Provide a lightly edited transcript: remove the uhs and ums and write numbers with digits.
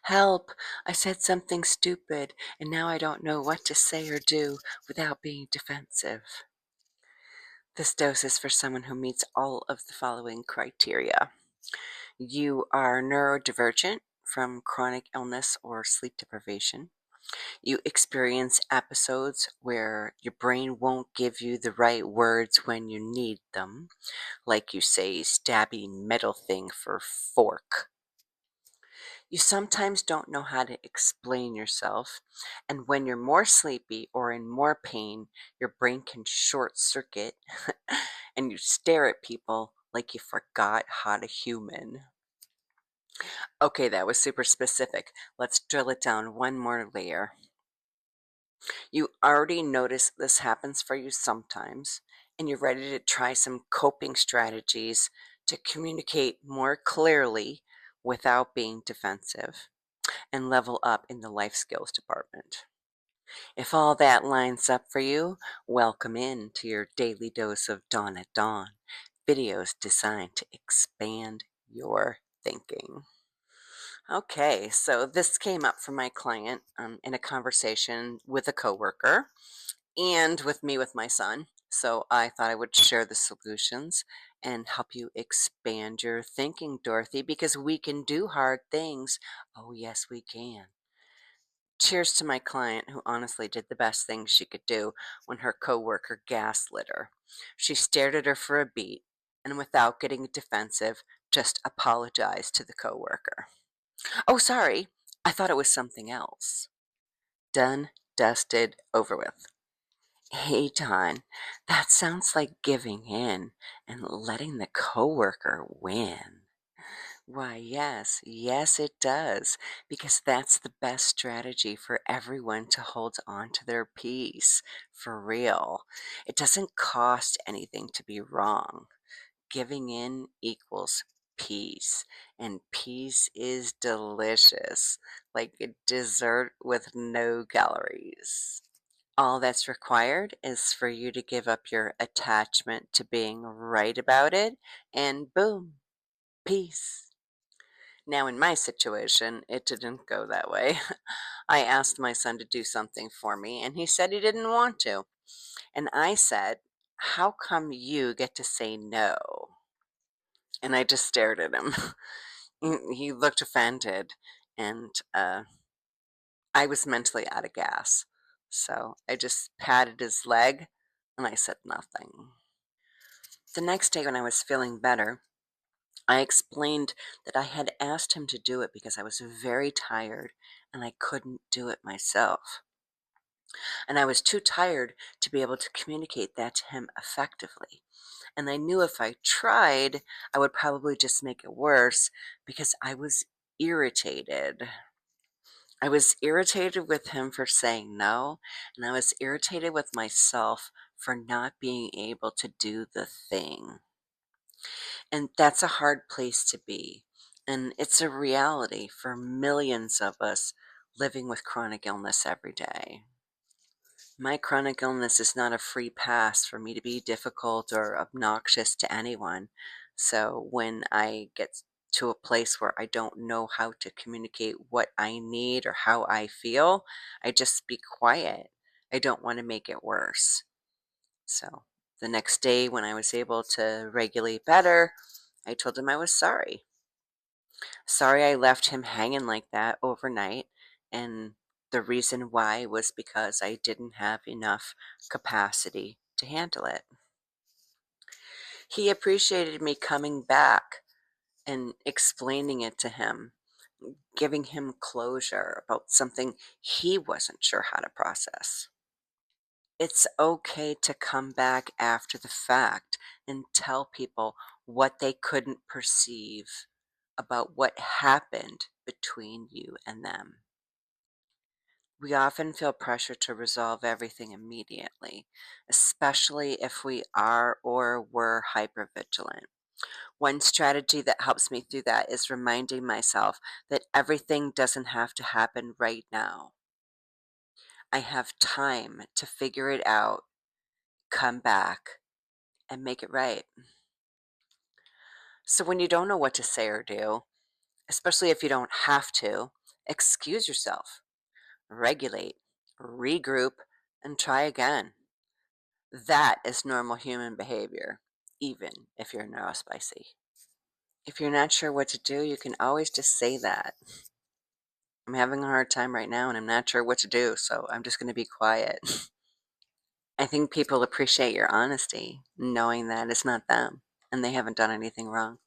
Help! I said something stupid, and now I don't know what to say or do without being defensive. This dose is for someone who meets all of the following criteria. You are neurodivergent from chronic illness or sleep deprivation. You experience episodes where your brain won't give you the right words when you need them, like you say stabby metal thing for fork. You sometimes don't know how to explain yourself, and when you're more sleepy or in more pain, your brain can short circuit and you stare at people like you forgot how to human. Okay, that was super specific. Let's drill it down one more layer. You already notice this happens for you sometimes, and you're ready to try some coping strategies to communicate more clearly without being defensive and level up in the life skills department. If all that lines up for you, welcome in to your daily dose of Dawn at Dawn, videos designed to expand your thinking. Okay, so this came up from my client in a conversation with a coworker and with me with my son. So I thought I would share the solutions and help you expand your thinking, Dorothy, because we can do hard things. Oh, yes, we can. Cheers to my client who honestly did the best thing she could do when her coworker gaslit her. She stared at her for a beat and without getting defensive, just apologized to the coworker. Oh, sorry. I thought it was something else. Done, dusted, over with. Hey, Don, that sounds like giving in and letting the coworker win. Why, yes, yes, it does, because that's the best strategy for everyone to hold on to their peace, for real. It doesn't cost anything to be wrong. Giving in equals peace, and peace is delicious, like a dessert with no calories. All that's required is for you to give up your attachment to being right about it, and boom, peace. Now, in my situation, it didn't go that way. I asked my son to do something for me, and he said he didn't want to. And I said, "How come you get to say no?" And I just stared at him. He looked offended, and I was mentally out of gas. So I just patted his leg, and I said nothing. The next day, when I was feeling better, I explained that I had asked him to do it because I was very tired and I couldn't do it myself. And I was too tired to be able to communicate that to him effectively. And I knew if I tried, I would probably just make it worse because I was irritated. I was irritated with him for saying no, and I was irritated with myself for not being able to do the thing. And that's a hard place to be. And it's a reality for millions of us living with chronic illness every day. My chronic illness is not a free pass for me to be difficult or obnoxious to anyone. So when I get to a place where I don't know how to communicate what I need or how I feel, I just be quiet. I don't want to make it worse. So the next day, when I was able to regulate better, I told him I was sorry. Sorry I left him hanging like that overnight, and the reason why was because I didn't have enough capacity to handle it. He appreciated me coming back and explaining it to him, giving him closure about something he wasn't sure how to process. It's okay to come back after the fact and tell people what they couldn't perceive about what happened between you and them. We often feel pressure to resolve everything immediately, especially if we are or were hypervigilant. One strategy that helps me through that is reminding myself that everything doesn't have to happen right now. I have time to figure it out, come back, and make it right. So when you don't know what to say or do, especially if you don't have to, Excuse yourself, regulate, regroup, and try again. That is normal human behavior, even if you're neurospicy. If you're not sure what to do, you can always just say that. I'm having a hard time right now and I'm not sure what to do, so I'm just going to be quiet. I think people appreciate your honesty, knowing that it's not them and they haven't done anything wrong.